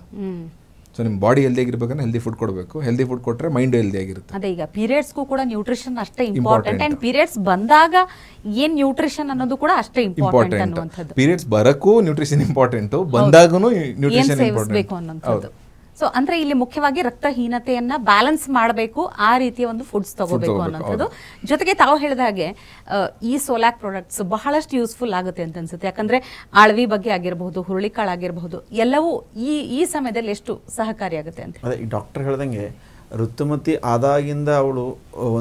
So ನಿಮ್ಮ ಬಾಡಿ ಹೆಲ್ದಿ ಆಗಿರ್ಬೇಕಂದ್ರೆ ಹೆಲ್ದಿ ಫುಡ್ ಕೊಡಬೇಕು. ಹೆಲ್ದಿ ಫುಡ್ ಕೊಟ್ಟರೆ ಮೈಂಡ್ ಹೆಲ್ದಿ ಆಗಿರುತ್ತೆ. ಅದೇ ಈಗ ಪೀರಿಯಡ್ಸ್ಗೂ ಕೂಡ ನ್ಯೂಟ್ರಿಷನ್ ಅಷ್ಟೇ ಇಂಪಾರ್ಟೆಂಟ್. ಅಂಡ್ ಪೀರಿಯಡ್ಸ್ ಬಂದಾಗ ಏನ್ ನ್ಯೂಟ್ರಿಷನ್ ಅನ್ನೋದು ಕೂಡ ಅಷ್ಟೇ ಇಂಪಾರ್ಟೆಂಟ್ ಅನ್ನುವಂಥದ್ದು. ಪೀರಿಯಡ್ಸ್ ಬರಕ್ಕೂ ನ್ಯೂಟ್ರಿಷನ್ ಇಂಪಾರ್ಟೆಂಟು, ಬಂದಾಗೂ ನ್ಯೂಟ್ರಿಷನ್ ಇಂಪಾರ್ಟೆಂಟ್ ಅನ್ನೋದು. ಸೊ ಅಂದ್ರೆ ಇಲ್ಲಿ ಮುಖ್ಯವಾಗಿ ರಕ್ತಹೀನತೆಯನ್ನ ಬ್ಯಾಲೆನ್ಸ್ ಮಾಡಬೇಕು, ಆ ರೀತಿಯ ಒಂದು ಫುಡ್ಸ್ ತಗೋಬೇಕು ಅನ್ನೋಂಥದ್ದು. ಜೊತೆಗೆ ತಾವು ಹೇಳಿದ ಹಾಗೆ ಈ ಸೋಲಾಕ್ ಪ್ರಾಡಕ್ಟ್ಸ್ ಬಹಳಷ್ಟು ಯೂಸ್ಫುಲ್ ಆಗುತ್ತೆ ಅಂತ ಅನ್ಸುತ್ತೆ. ಯಾಕಂದ್ರೆ ಆಳ್ವಿ ಬಗ್ಗೆ ಆಗಿರಬಹುದು, ಹುರುಳಿಕಾಳು ಆಗಿರಬಹುದು, ಎಲ್ಲವೂ ಈ ಸಮಯದಲ್ಲಿ ಎಷ್ಟು ಸಹಕಾರಿಯಾಗುತ್ತೆ ಅಂತ. ಅದೇ ಈ ಡಾಕ್ಟರ್ ಹೇಳ್ದಂಗೆ ಋತುಮತಿ ಆದಾಗಿಂದ ಅವಳು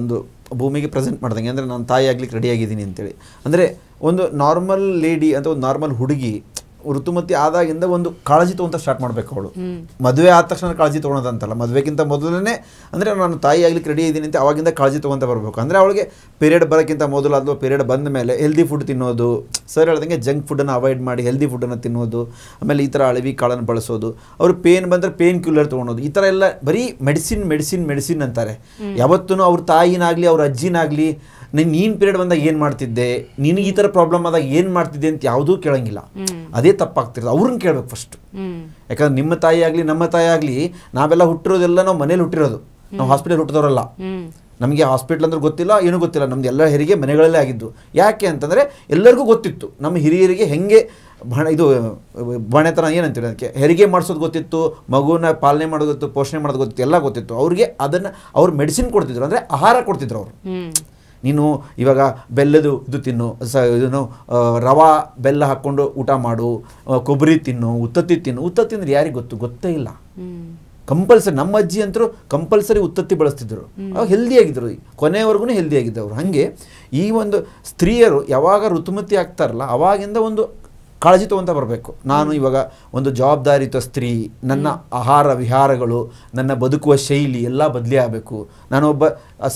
ಒಂದು ಭೂಮಿಗೆ ಪ್ರೆಸೆಂಟ್ ಮಾಡ್ದಂಗೆ, ಅಂದರೆ ನಾನು ತಾಯಿ ಆಗ್ಲಿಕ್ಕೆ ರೆಡಿ ಆಗಿದ್ದೀನಿ ಅಂತೇಳಿ. ಅಂದರೆ ಒಂದು ನಾರ್ಮಲ್ ಲೇಡಿ ಅಂತ ಒಂದು ನಾರ್ಮಲ್ ಹುಡುಗಿ ಋತುಮತಿ ಆದಾಗಿಂದ ಒಂದು ಕಾಳಜಿ ತೊಗೊಂತ ಸ್ಟಾರ್ಟ್ ಮಾಡಬೇಕು ಅವಳು. ಮದುವೆ ಆದ ತಕ್ಷಣ ಕಾಳಜಿ ತೊಗೊಳೋದಂತಲ್ಲ, ಮದುವೆಗಿಂತ ಮೊದಲನೇ ಅಂದರೆ ನಾನು ತಾಯಿ ಆಗ್ಲಿಕ್ಕೆ ರೆಡಿ ಇದ್ದೀನಿ ಅಂತ ಅವಾಗಿಂದ ಕಾಳಜಿ ತೊಗೊತ ಬರಬೇಕು. ಅಂದರೆ ಅವಳಿಗೆ ಪೀರಿಯಡ್ ಬರೋಕ್ಕಿಂತ ಮೊದಲು ಅಥವಾ ಪೀರಿಯಡ್ ಬಂದ ಮೇಲೆ ಹೆಲ್ದಿ ಫುಡ್ ತಿನ್ನೋದು, ಸರ್ ಹೇಳ್ದಂಗೆ ಜಂಕ್ ಫುಡ್ಡನ್ನು ಅವಾಯ್ಡ್ ಮಾಡಿ ಹೆಲ್ದಿ ಫುಡ್ಡನ್ನು ತಿನ್ನೋದು, ಆಮೇಲೆ ಈ ಥರ ಅಳವಿ ಕಾಳನ್ನು ಬಳಸೋದು, ಅವರು ಪೇನ್ ಬಂದರೆ ಪೇನ್ ಕ್ಯೂಲರ್ ತೊಗೊಳೋದು, ಈ ಥರ ಎಲ್ಲ ಬರೀ ಮೆಡಿಸಿನ್ ಅಂತಾರೆ. ಯಾವತ್ತೂ ಅವ್ರ ತಾಯಿನಾಗಲಿ ಅವ್ರ ಅಜ್ಜಿನಾಗಲಿ ನೀನು ಪೀರಿಯಡ್ ಬಂದಾಗ ಏನು ಮಾಡ್ತಿದ್ದೆ, ನಿನಗೆ ಈ ಥರ ಪ್ರಾಬ್ಲಮ್ ಆದಾಗ ಏನು ಮಾಡ್ತಿದ್ದೆ ಅಂತ ಯಾವುದೂ ಕೇಳಂಗಿಲ್ಲ. ಅದೇ ತಪ್ಪಾಗ್ತಿರೋದು. ಅವ್ರನ್ನ ಕೇಳ್ಬೇಕು ಫಸ್ಟ್. ಯಾಕಂದ್ರೆ ನಿಮ್ಮ ತಾಯಿ ಆಗಲಿ ನಮ್ಮ ತಾಯಿ ಆಗಲಿ ನಾವೆಲ್ಲ ಹುಟ್ಟಿರೋದೆಲ್ಲ ನಾವು ಮನೇಲಿ ಹುಟ್ಟಿರೋದು, ನಾವು ಹಾಸ್ಪಿಟಲ್ ಹುಟ್ಟಿದವರಲ್ಲ. ನಮಗೆ ಹಾಸ್ಪಿಟ್ಲ್ ಅಂದ್ರೆ ಗೊತ್ತಿಲ್ಲ, ಏನೂ ಗೊತ್ತಿಲ್ಲ. ನಮ್ದು ಎಲ್ಲ ಹೆರಿಗೆ ಮನೆಗಳಲ್ಲೇ ಆಗಿದ್ದು. ಯಾಕೆ ಅಂತಂದರೆ ಎಲ್ಲರಿಗೂ ಗೊತ್ತಿತ್ತು ನಮ್ಮ ಹಿರಿಯರಿಗೆ ಹೆಂಗೆ ಬಣೆತನ ಏನಂತೀವಿ ಅದಕ್ಕೆ, ಹೆರಿಗೆ ಮಾಡಿಸೋದು ಗೊತ್ತಿತ್ತು, ಮಗುನ ಪಾಲನೆ ಮಾಡೋದು ಗೊತ್ತು, ಪೋಷಣೆ ಮಾಡೋದು ಗೊತ್ತಿತ್ತು, ಎಲ್ಲ ಗೊತ್ತಿತ್ತು ಅವ್ರಿಗೆ. ಅದನ್ನು ಅವ್ರು ಮೆಡಿಸಿನ್ ಕೊಡ್ತಿದ್ರು, ಅಂದರೆ ಆಹಾರ ಕೊಡ್ತಿದ್ರು ಅವರು. ನೀನು ಇವಾಗ ಬೆಲ್ಲದು ಇದು ತಿನ್ನು, ಇದನ್ನು ರವಾ ಬೆಲ್ಲ ಹಾಕ್ಕೊಂಡು ಊಟ ಮಾಡು, ಕೊಬ್ಬರಿ ತಿನ್ನು, ಉತ್ತತ್ತಿ ತಿನ್ನು. ಉತ್ತತ್ತಿ ಅಂದ್ರೆ ಯಾರಿಗೆ ಗೊತ್ತೇ ಇಲ್ಲ. ಕಂಪಲ್ಸರಿ ನಮ್ಮ ಅಜ್ಜಿ ಅಂತರೂ ಕಂಪಲ್ಸರಿ ಉತ್ತತ್ತಿ ಬಳಸ್ತಿದ್ರು. ಅವಾಗ ಹೆಲ್ದಿಯಾಗಿದ್ದರು, ಕೊನೆಯವರೆಗೂ ಹೆಲ್ದಿಯಾಗಿದ್ದವರು. ಹಾಗೆ ಈ ಒಂದು ಸ್ತ್ರೀಯರು ಯಾವಾಗ ಋತುಮತಿ ಆಗ್ತಾರಲ್ಲ ಅವಾಗಿಂದ ಒಂದು ಕಾಳಜಿ ತೊಗೊತ ಬರಬೇಕು. ನಾನು ಇವಾಗ ಒಂದು ಜವಾಬ್ದಾರಿಯುತ ಸ್ತ್ರೀ, ನನ್ನ ಆಹಾರ ವಿಹಾರಗಳು, ನನ್ನ ಬದುಕುವ ಶೈಲಿ ಎಲ್ಲ ಬದಲಿ ಆಗಬೇಕು. ನಾನೊಬ್ಬ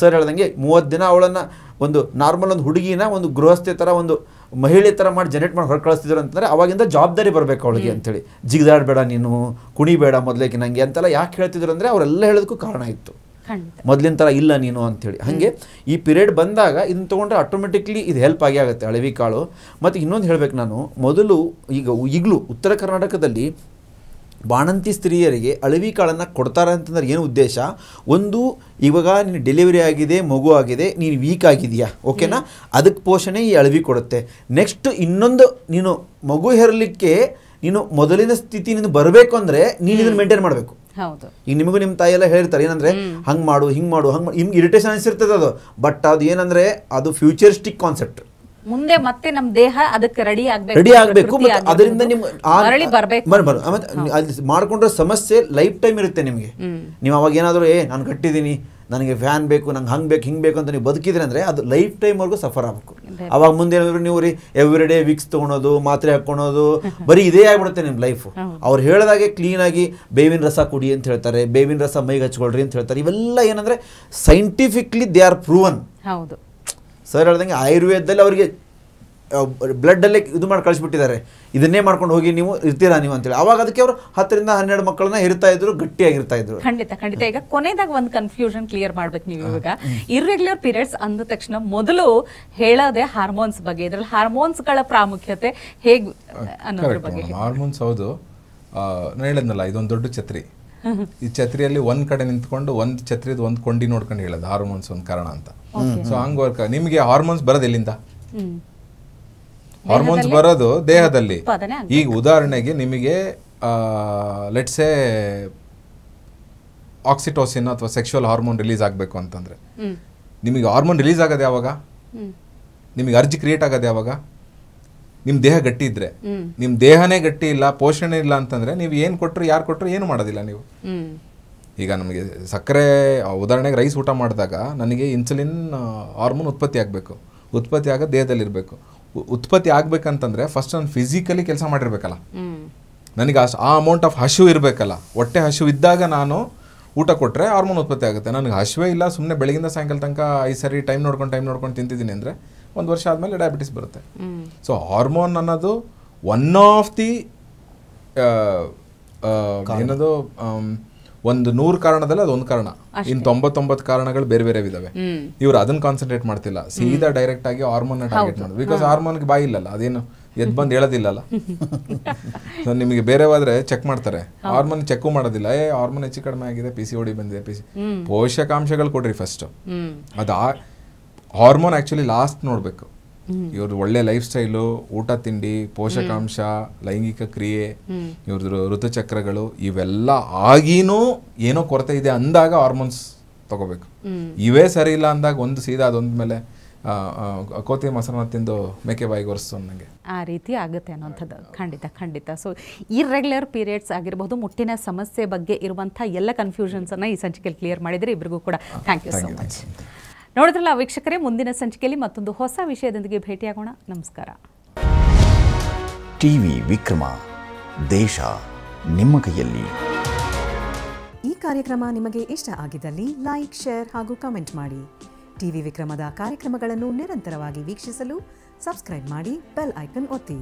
ಸರ್ ಹೇಳ್ದಂಗೆ 30 ದಿನ ಅವಳನ್ನು ಒಂದು ನಾರ್ಮಲ್ ಒಂದು ಹುಡುಗಿನ ಒಂದು ಗೃಹಸ್ಥೆ ಥರ ಒಂದು ಮಹಿಳೆ ಥರ ಮಾಡಿ ಜನರೇಟ್ ಮಾಡಿ ಹೊರ ಕಳಿಸ್ತಿದ್ರು ಅಂತಂದರೆ ಅವಾಗಿಂದ ಜವಾಬ್ದಾರಿ ಬರಬೇಕು ಅವಳಿಗೆ ಅಂತೇಳಿ. ಜಿಗಿದಾಡಬೇಡ ನೀನು, ಕುಣಿಬೇಡ ಮೊದಲೇಕೆ ನನಗೆ ಅಂತೆಲ್ಲ ಯಾಕೆ ಹೇಳ್ತಿದ್ರು ಅಂದರೆ ಅವರೆಲ್ಲ ಹೇಳೋದಕ್ಕೂ ಕಾರಣ ಇತ್ತು. ಮೊದಲಿನ ಥರ ಇಲ್ಲ ನೀನು ಅಂಥೇಳಿ. ಹಾಗೆ ಈ ಪೀರಿಯಡ್ ಬಂದಾಗ ಇದನ್ನು ತೊಗೊಂಡ್ರೆ ಆಟೋಮೆಟಿಕ್ಲಿ ಇದು ಹೆಲ್ಪ್ ಆಗಿ ಆಗುತ್ತೆ ಅಳವಿ ಕಾಳು. ಮತ್ತು ಇನ್ನೊಂದು ಹೇಳಬೇಕು ನಾನು, ಮೊದಲು ಈಗಲೂ ಉತ್ತರ ಕರ್ನಾಟಕದಲ್ಲಿ ಬಾಣಂತಿ ಸ್ತ್ರೀಯರಿಗೆ ಅಳವಿ ಕಾಳನ್ನು ಕೊಡ್ತಾರೆ ಅಂತಂದ್ರೆ ಏನು ಉದ್ದೇಶ? ಒಂದು, ಇವಾಗ ನೀನು ಡೆಲಿವರಿ ಆಗಿದೆ, ಮಗು ಆಗಿದೆ, ನೀನು ವೀಕ್ ಆಗಿದೆಯಾ, ಓಕೆನಾ, ಅದಕ್ಕೆ ಪೋಷಣೆ ಈ ಅಳವಿ ಕೊಡುತ್ತೆ. ನೆಕ್ಸ್ಟ್ ಇನ್ನೊಂದು, ನೀನು ಮಗು ಹೆರಲಿಕ್ಕೆ ನೀನು ಮೊದಲಿನ ಸ್ಥಿತಿ ನೀನು ಬರಬೇಕು ಅಂದರೆ ನೀನು ಇದನ್ನು ಮೇಂಟೈನ್ ಮಾಡಬೇಕು. ಈಗ ನಿಮಗೂ ನಿಮ್ಮ ತಾಯಿ ಎಲ್ಲ ಹೇಳಿರ್ತಾರೆ ಏನಂದರೆ ಹಂಗೆ ಮಾಡು, ಹಿಂಗೆ ಮಾಡು, ಹಂಗೆ ಮಾಡು. ನಿಮ್ಗೆ ಇರಿಟೇಷನ್ ಅನಿಸಿರ್ತದೆ ಅದು, ಬಟ್ ಅದು ಏನಂದರೆ ಅದು ಫ್ಯೂಚರಿಸ್ಟಿಕ್ ಕಾನ್ಸೆಪ್ಟ್. ಮುಂದೆ ಮತ್ತೆ ನಮ್ಮ ದೇಹ ಅದಕ್ಕೆ ರೆಡಿ ಆಗಬೇಕು. ಅದರಿಂದ ಮರಳಿ ಬರ್ಬೇಕು. ಅಲ್ಲಿ ಮಾಡ್ಕೊಂಡ್ರೆ ಸಮಸ್ಯೆ ಲೈಫ್ ಟೈಮ್ ಇರುತ್ತೆ ನಿಮಗೆ. ನೀವು ಅವಾಗ ಏನಾದರೂ ನಾನು ಕಟ್ಟಿದ್ದೀನಿ, ನನಗೆ ಫ್ಯಾನ್ ಬೇಕು, ನಂಗೆ ಹಂಗೆ ಬೇಕು ಹಿಂಗೆ ಬೇಕು ಅಂತ ನೀವು ಬದುಕಿದ್ರೆ ಅಂದರೆ ಅದು ಲೈಫ್ ಟೈಮ್ವರೆಗೂ ಸಫರ್ ಆಗಬೇಕು. ಅವಾಗ ಮುಂದೆ ಏನಾದರೂ ನೀವು ಎವ್ರಿ ಡೇ ವಿಕ್ಸ್ ತೊಗೊಳೋದು, ಮಾತ್ರೆ ಹಾಕ್ಕೊಳೋದು, ಬರೀ ಇದೇ ಆಗ್ಬಿಡುತ್ತೆ ನಿಮ್ಮ ಲೈಫು. ಅವ್ರು ಹೇಳಿದಾಗೆ ಕ್ಲೀನಾಗಿ ಬೇವಿನ ರಸ ಕುಡಿ ಅಂತ ಹೇಳ್ತಾರೆ, ಬೇವಿನ ರಸ ಮೈಗೆ ಹಚ್ಕೊಳ್ರಿ ಅಂತ ಹೇಳ್ತಾರೆ. ಇವೆಲ್ಲ ಏನಂದರೆ ಸೈಂಟಿಫಿಕ್ಲಿ ದೇ ಆರ್ ಪ್ರೂವನ್. ಹೌದು ಸರ್ ಹೇಳ್ದಂಗೆ ಆಯುರ್ವೇದದಲ್ಲಿ ಅವರಿಗೆ ಬ್ಲಡ್ಡಲ್ಲೇ ಇದು ಮಾಡಿ ಕಳಿಸ್ಬಿಟ್ಟಿದ್ದಾರೆ, ಇದನ್ನೇ ಮಾಡ್ಕೊಂಡು ಹೋಗಿ ನೀವು ಇರ್ತೀರಾ ನೀವು ಅಂತೇಳಿ. ಅವಾಗ ಅದಕ್ಕೆ ಅವರು 10 ರಿಂದ 12 ಮಕ್ಕಳನ್ನ ಇರ್ತಾ ಇದ್ರು, ಗಟ್ಟಿಯಾಗಿರ್ತಾ ಇದ್ರು. ಖಂಡಿತ. ಈಗ ಕೊನೆದಾಗ ಒಂದು ಕನ್ಫ್ಯೂಷನ್ ಕ್ಲಿಯರ್ ಮಾಡ್ಬೇಕು ನೀವು. ಇವಾಗ ಇರ್ರೆಗ್ಯುಲರ್ ಪೀರಿಯಡ್ಸ್ ಅಂದ ತಕ್ಷಣ ಮೊದಲು ಹೇಳೋದೆ ಹಾರ್ಮೋನ್ಸ್ ಬಗ್ಗೆ. ಇದ್ರಲ್ಲಿ ಹಾರ್ಮೋನ್ಸ್ಗಳ ಪ್ರಾಮುಖ್ಯತೆ ಹೇಗೆ ಅನ್ನೋದ್ರ ಬಗ್ಗೆ. ಹಾರ್ಮೋನ್ಸ್ ಹೌದು, ನಾನು ಹೇಳಿದ್ನಲ್ಲ ಇದೊಂದು ದೊಡ್ಡ ಛತ್ರಿ. ಈ ಛತ್ರಿಯಲ್ಲಿ ಒಂದ್ ಕಡೆ ನಿಂತ್ಕೊಂಡು ಒಂದ್ ಛತ್ರಿದ ಒಂದ್ ಕೊಂಡಿ ನೋಡ್ಕೊಂಡು ಹೇಳೋದು ಹಾರ್ಮೋನ್ಸ್ ಒಂದ್ ಕಾರಣ ಅಂತ. ಸೊ ಹಂಗ ನಿಮಗೆ ಹಾರ್ಮೋನ್ಸ್ ಬರೋದು ಎಲ್ಲಿಂದ? ಹಾರ್ಮೋನ್ಸ್ ಬರೋದು ದೇಹದಲ್ಲಿ. ಈಗ ಉದಾಹರಣೆಗೆ ನಿಮಗೆ ಲೆಟ್ಸೆ ಆಕ್ಸಿಟೋಸಿನ್ ಅಥವಾ ಸೆಕ್ಷುವಲ್ ಹಾರ್ಮೋನ್ ರಿಲೀಸ್ ಆಗಬೇಕು ಅಂತಂದ್ರೆ ನಿಮಗೆ ಹಾರ್ಮೋನ್ ರಿಲೀಸ್ ಆಗೋದು ಯಾವಾಗ? ನಿಮಗೆ ಅರ್ಜಿ ಕ್ರಿಯೇಟ್ ಆಗೋದು ಯಾವಾಗ? ನಿಮ್ಮ ದೇಹ ಗಟ್ಟಿ ಇದ್ರೆ. ನಿಮ್ಮ ದೇಹನೇ ಗಟ್ಟಿ ಇಲ್ಲ, ಪೋಷಣೆ ಇಲ್ಲ ಅಂತಂದ್ರೆ ನೀವು ಏನು ಕೊಟ್ಟರು ಯಾರು ಕೊಟ್ಟರು ಏನು ಮಾಡೋದಿಲ್ಲ ನೀವು. ಈಗ ನಮಗೆ ಸಕ್ಕರೆ ಉದಾಹರಣೆಗೆ ರೈಸ್ ಊಟ ಮಾಡಿದಾಗ ನನಗೆ ಇನ್ಸುಲಿನ್ ಹಾರ್ಮೋನ್ ಉತ್ಪತ್ತಿ ಆಗಬೇಕು. ಉತ್ಪತ್ತಿ ಆಗೋದು ದೇಹದಲ್ಲಿರಬೇಕು. ಉತ್ಪತ್ತಿ ಆಗ್ಬೇಕಂತಂದ್ರೆ ಫಸ್ಟ್ ನಾನು ಫಿಸಿಕಲಿ ಕೆಲಸ ಮಾಡಿರ್ಬೇಕಲ್ಲ, ನನಗೆ ಆ ಅಮೌಂಟ್ ಆಫ್ ಹಶು ಇರಬೇಕಲ್ಲ. ಹೊಟ್ಟೆ ಹಶು ಇದ್ದಾಗ ನಾನು ಊಟ ಕೊಟ್ಟರೆ ಹಾರ್ಮೋನ್ ಉತ್ಪತ್ತಿ ಆಗುತ್ತೆ. ನನಗೆ ಹಶುವೇ ಇಲ್ಲ, ಸುಮ್ಮನೆ ಬೆಳಗಿಂದ ಸಾಯಂಕಾಲ ತನಕ 5 ಸರಿ ಟೈಮ್ ನೋಡ್ಕೊಂಡು ತಿಂತಿದ್ದೀನಿ ಅಂದರೆ 1 ವರ್ಷ ಆದಮೇಲೆ ಡಯಾಬಿಟಿಸ್ ಬರುತ್ತೆ. ಸೊ ಹಾರ್ಮೋನ್ ಅನ್ನೋದು ಒನ್ ಆಫ್ ದಿ ಏನದು ಒಂದು 100 ಕಾರಣದಲ್ಲಿ ಅದೊಂದು ಕಾರಣ. ಇನ್ನು 99 ಕಾರಣಗಳು ಬೇರೆ ಬೇರೆ ಇದಾವೆ. ಇವ್ರು ಅದನ್ನ ಕಾನ್ಸಂಟ್ರೇಟ್ ಮಾಡ್ತಿಲ್ಲ, ಸೀದಾ ಡೈರೆಕ್ಟ್ ಆಗಿ ಹಾರ್ಮೋನ್ ಟಾರ್ಗೆಟ್ ಮಾಡೋದು. ಬಿಕಾಸ್ ಹಾರ್ಮೋನ್ಗೆ ಬಾಯಿ ಇಲ್ಲಲ್ಲ, ಅದೇನು ಎದ್ ಬಂದು ಹೇಳೋದಿಲ್ಲಲ್ಲ. ಸೊ ನಿಮಗೆ ಬೇರೆ ಹೋದ್ರೆ ಚೆಕ್ ಮಾಡ್ತಾರೆ, ಹಾರ್ಮೋನ್ ಚೆಕ್ ಮಾಡೋದಿಲ್ಲ. ಹಾರ್ಮೋನ್ ಹೆಚ್ಚು ಕಡಿಮೆ ಆಗಿದೆ, PCOD ಬಂದಿದೆ, ಪೋಷಕಾಂಶಗಳು ಕೊಡ್ರಿ ಫಸ್ಟ್. ಅದು ಹಾರ್ಮೋನ್ ಆಕ್ಚುಲಿ ಲಾಸ್ಟ್ ನೋಡ್ಬೇಕು. ಇವ್ರದ್ದು ಒಳ್ಳೆ ಲೈಫ್ ಸ್ಟೈಲು, ಊಟ ತಿಂಡಿ, ಪೋಷಕಾಂಶ, ಲೈಂಗಿಕ ಕ್ರಿಯೆ, ಇವ್ರದ್ದು ಋತುಚಕ್ರಗಳು ಇವೆಲ್ಲ ಆಗೀನೂ ಏನೋ ಕೊರತೆ ಇದೆ ಅಂದಾಗ ಹಾರ್ಮೋನ್ಸ್ ತಗೋಬೇಕು. ಇವೇ ಸರಿ ಇಲ್ಲ ಅಂದಾಗ ಒಂದು ಸೀದಾ ಅದೊಂದ ಮೇಲೆ ಕೋತಿ ಮೊಸರನ್ನ ತಿಂದು ಮೇಕೆ ಬಾಯಿಗೆ ಒರೆಸು ಅನ್ನಂಗೆ ಆ ರೀತಿ ಆಗುತ್ತೆ ಅನ್ನೋಂಥದ್ದು. ಖಂಡಿತ. ಸೊ ಇರ್ರೆಗ್ಯುಲರ್ ಪೀರಿಯಡ್ಸ್ ಆಗಿರ್ಬೋದು, ಮುಟ್ಟಿನ ಸಮಸ್ಯೆ ಬಗ್ಗೆ ಇರುವಂಥ ಎಲ್ಲ ಕನ್ಫ್ಯೂಷನ್ಸನ್ನು ಈ ಸಂಚಿಕೆಯಲ್ಲಿ ಕ್ಲಿಯರ್ ಮಾಡಿದರೆ ಇಬ್ಬರಿಗೂ ಕೂಡ ಥ್ಯಾಂಕ್ ಯು ಸೊ ಮಚ್. ನೋಡಿದ್ರಲ್ಲ ವೀಕ್ಷಕರೇ, ಮುಂದಿನ ಸಂಚಿಕೆಯಲ್ಲಿ ಮತ್ತೊಂದು ಹೊಸ ವಿಷಯದೊಂದಿಗೆ ಭೇಟಿಯಾಗೋಣ. ನಮಸ್ಕಾರ. ಟಿವಿ ವಿಕ್ರಮ, ದೇಶ ನಿಮ್ಮ ಕೈಯಲ್ಲಿ. ಈ ಕಾರ್ಯಕ್ರಮ ನಿಮಗೆ ಇಷ್ಟ ಆಗಿದ್ದಲ್ಲಿ ಲೈಕ್, ಶೇರ್ ಹಾಗೂ ಕಮೆಂಟ್ ಮಾಡಿ. ಟಿವಿ ವಿಕ್ರಮದ ಕಾರ್ಯಕ್ರಮಗಳನ್ನು ನಿರಂತರವಾಗಿ ವೀಕ್ಷಿಸಲು ಸಬ್ಸ್ಕ್ರೈಬ್ ಮಾಡಿ, ಬೆಲ್ ಐಕನ್ ಒತ್ತಿ.